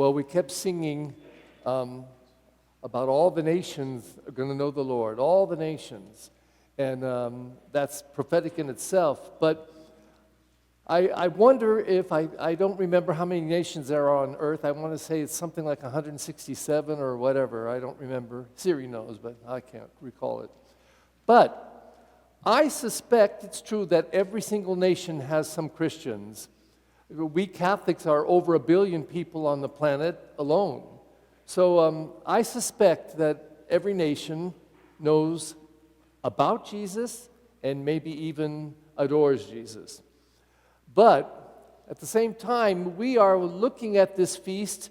Well, we kept singing about all the nations are going to know the Lord, all the nations. And that's prophetic in itself. But I wonder if, I don't remember how many nations there are on earth. I want to say it's something like 167 or whatever. I don't remember. Siri knows, but I can't recall it. But I suspect it's true that every single nation has some Christians. We Catholics are over 1 billion people on the planet alone. So I suspect that every nation knows about Jesus and maybe even adores Jesus. But at the same time, we are looking at this feast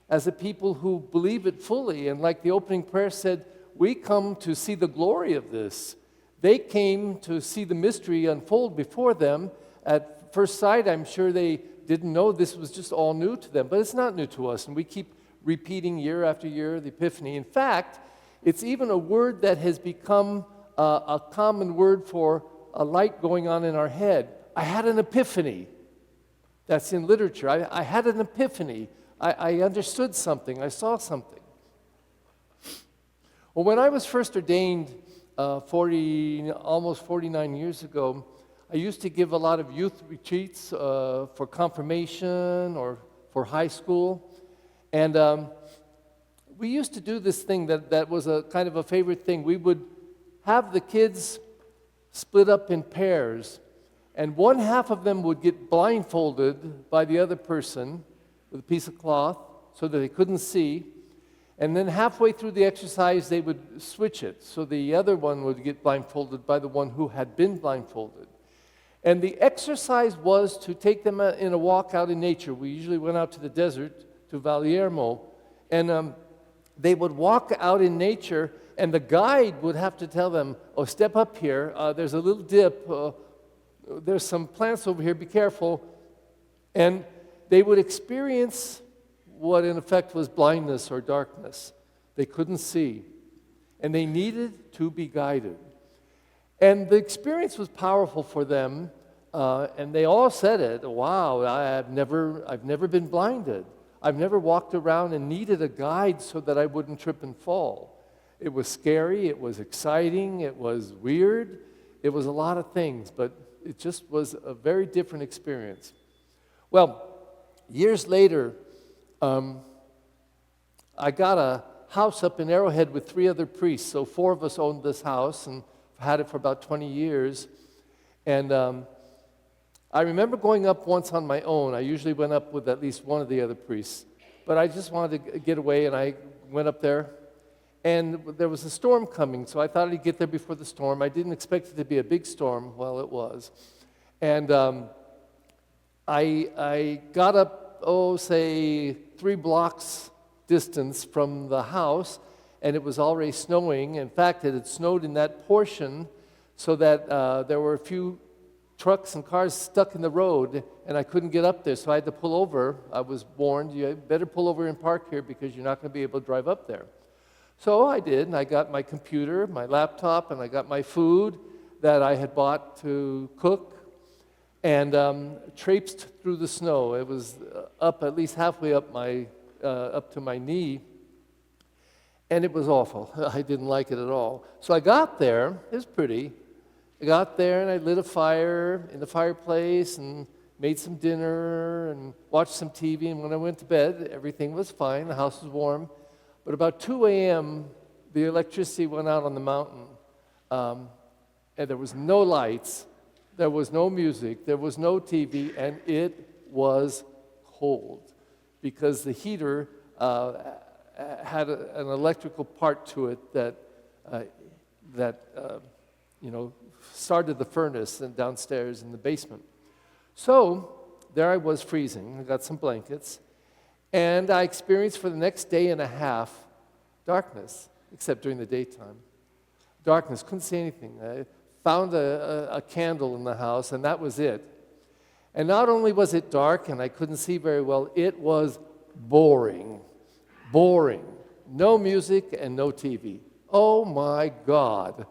as a people who believe it fully. And like the opening prayer said, we come to see the glory of this. They came to see the mystery unfold before them. At first sight, I'm sure they didn't know this was just all new to them. But it's not new to us. And we keep repeating year after year the Epiphany. In fact, it's even a word that has become a common word for a light going on in our head. I had an epiphany. That's in literature. I had an epiphany. I understood something. I saw something. Well, when I was first ordained almost 49 years ago, I used to give a lot of youth retreats for confirmation or for high school. And we used to do this thing that was a kind of a favorite thing. We would have the kids split up in pairs, and one half of them would get blindfolded by the other person with a piece of cloth so that they couldn't see. And then halfway through the exercise, they would switch it. So the other one would get blindfolded by the one who had been blindfolded. And the exercise was to take them in a walk out in nature. We usually went out to the desert, to Valiermo, and they would walk out in nature, and the guide would have to tell them, oh, step up here, there's a little dip, there's some plants over here, be careful. And they would experience what in effect was blindness or darkness. They couldn't see, and they needed to be guided. And the experience was powerful for them, and they all said it, wow, I've never been blinded. I've never walked around and needed a guide so that I wouldn't trip and fall. It was scary, it was exciting, it was weird, it was a lot of things, but it just was a very different experience. Well, years later, I got a house up in Arrowhead with 3 other priests, so 4 of us owned this house and had it for about 20 years. And I remember going up once on my own. I usually went up with at least one of the other priests. But I just wanted to get away, and I went up there. And there was a storm coming, so I thought I'd get there before the storm. I didn't expect it to be a big storm. Well, it was. And I got up, say 3 blocks distance from the house, and it was already snowing. In fact, it had snowed in that portion so that there were a few trucks and cars stuck in the road, and I couldn't get up there, so I had to pull over. I was warned, you better pull over and park here because you're not going to be able to drive up there. So I did, and I got my computer, my laptop, and I got my food that I had bought to cook, and traipsed through the snow. It was up at least halfway up to my knee, and it was awful. I didn't like it at all. So I got there. It was pretty. I got there, and I lit a fire in the fireplace and made some dinner and watched some TV, and when I went to bed, everything was fine. The house was warm. But about 2 a.m., the electricity went out on the mountain, and there was no lights, there was no music, there was no TV, and it was cold because the heater had an electrical part to it that started the furnace and downstairs in the basement. So there I was freezing. I got some blankets. And I experienced for the next day and a half darkness, except during the daytime. Darkness, couldn't see anything. I found a candle in the house, and that was it. And not only was it dark and I couldn't see very well, it was boring. Boring. No music and no TV. Oh my God.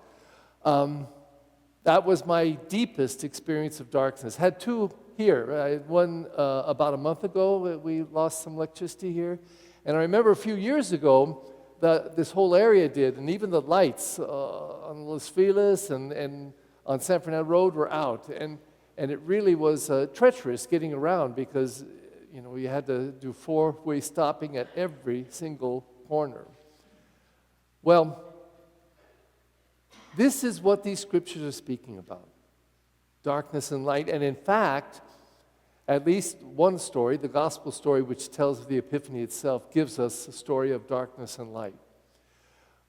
That was my deepest experience of darkness. Had 2 here. I had one about a month ago. We lost some electricity here. And I remember a few years ago, this whole area did, and even the lights on Los Feliz and on San Fernando Road were out. And it really was treacherous getting around because, you had to do four-way stopping at every single corner. Well, this is what these scriptures are speaking about. Darkness and light. And in fact, at least one story, the gospel story which tells of the Epiphany itself, gives us a story of darkness and light.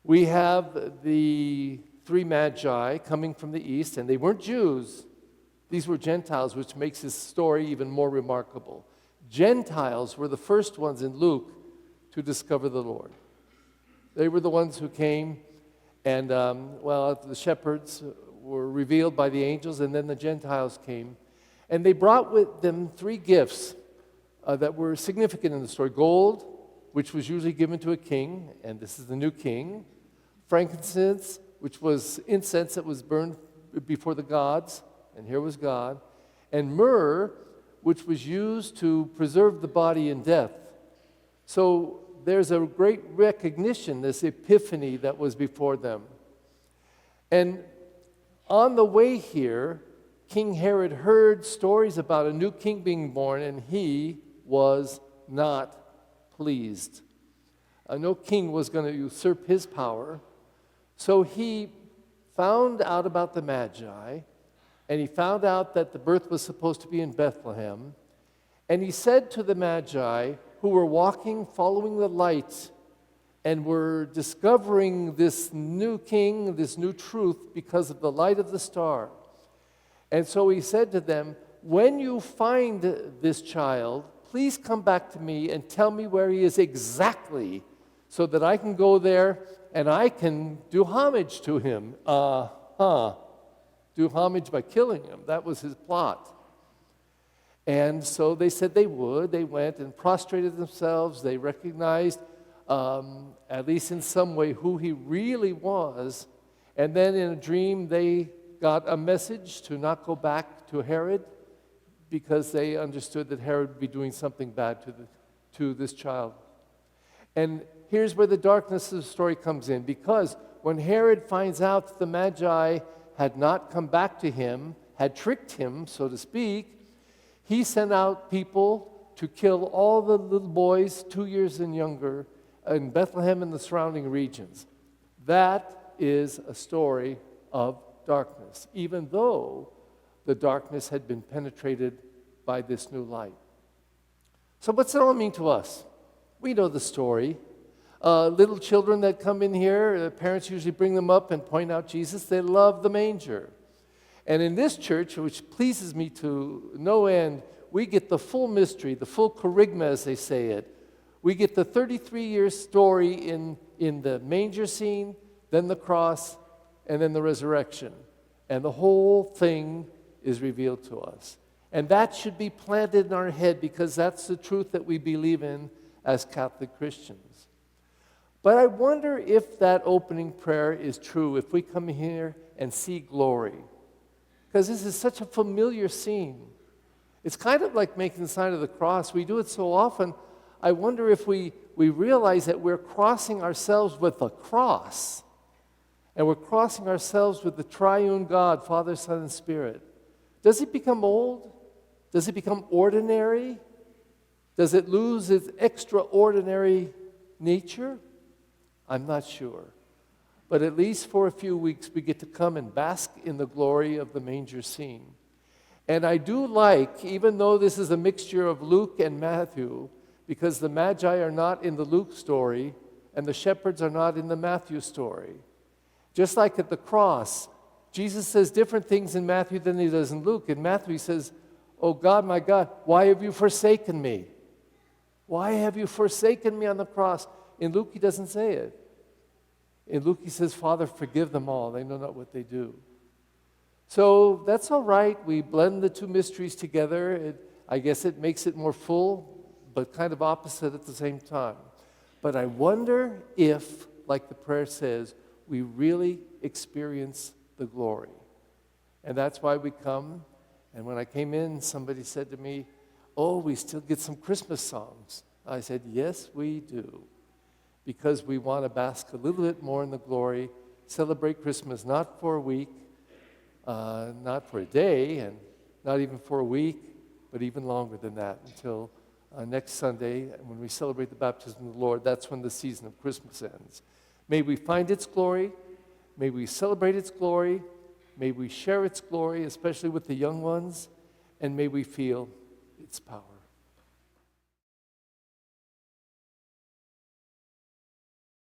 We have the three magi coming from the east, and they weren't Jews. These were Gentiles, which makes this story even more remarkable. Gentiles were the first ones in Luke to discover the Lord. They were the ones who came, and the shepherds were revealed by the angels, and then the Gentiles came. And they brought with them three gifts that were significant in the story. Gold, which was usually given to a king, and this is the new king. Frankincense, which was incense that was burned before the gods, and here was God. And myrrh, which was used to preserve the body in death. So there's a great recognition, this epiphany that was before them. And on the way here, King Herod heard stories about a new king being born, and he was not pleased. No king was going to usurp his power. So he found out about the Magi, and he found out that the birth was supposed to be in Bethlehem. And he said to the Magi, who were walking, following the light, and were discovering this new king, this new truth, because of the light of the star. And so he said to them, when you find this child, please come back to me and tell me where he is exactly, so that I can go there and I can do homage to him. Do homage by killing him. That was his plot. And so they said they would. They went and prostrated themselves. They recognized, at least in some way, who he really was. And then in a dream, they got a message to not go back to Herod, because they understood that Herod would be doing something bad to this child. And here's where the darkness of the story comes in, because when Herod finds out that the Magi had not come back to him, had tricked him, so to speak, he sent out people to kill all the little boys 2 years and younger in Bethlehem and the surrounding regions. That is a story of darkness, even though the darkness had been penetrated by this new light. So what's it all mean to us? We know the story. Little children that come in here, the parents usually bring them up and point out Jesus. They love the manger. And in this church, which pleases me to no end, we get the full mystery, the full kerygma, as they say it. We get the 33-year story in the manger scene, then the cross, and then the resurrection. And the whole thing is revealed to us. And that should be planted in our head, because that's the truth that we believe in as Catholic Christians. But I wonder if that opening prayer is true, if we come here and see glory. Because this is such a familiar scene. It's kind of like making the sign of the cross. We do it so often. I wonder if we realize that we're crossing ourselves with the cross. And we're crossing ourselves with the triune God, Father, Son, and Spirit. Does it become old? Does it become ordinary? Does it lose its extraordinary nature? I'm not sure. But at least for a few weeks, we get to come and bask in the glory of the manger scene. And I do like, even though this is a mixture of Luke and Matthew, because the Magi are not in the Luke story, and the shepherds are not in the Matthew story. Just like at the cross, Jesus says different things in Matthew than he does in Luke. In Matthew, he says, "Oh God, my God, why have you forsaken me? Why have you forsaken me on the cross?" In Luke, he doesn't say it. In Luke, he says, "Father, forgive them all. They know not what they do." So that's all right. We blend the two mysteries together. I guess it makes it more full, but kind of opposite at the same time. But I wonder if, like the prayer says, we really experience the glory. And that's why we come And when I came in, somebody said to me, "Oh, we still get some Christmas songs." I said, "Yes, we do." Because we want to bask a little bit more in the glory, celebrate Christmas not for a week, not for a day, and not even for a week, but even longer than that, until next Sunday, when we celebrate the baptism of the Lord. That's when the season of Christmas ends. May we find its glory. May we celebrate its glory. May we share its glory, especially with the young ones. And may we feel its power.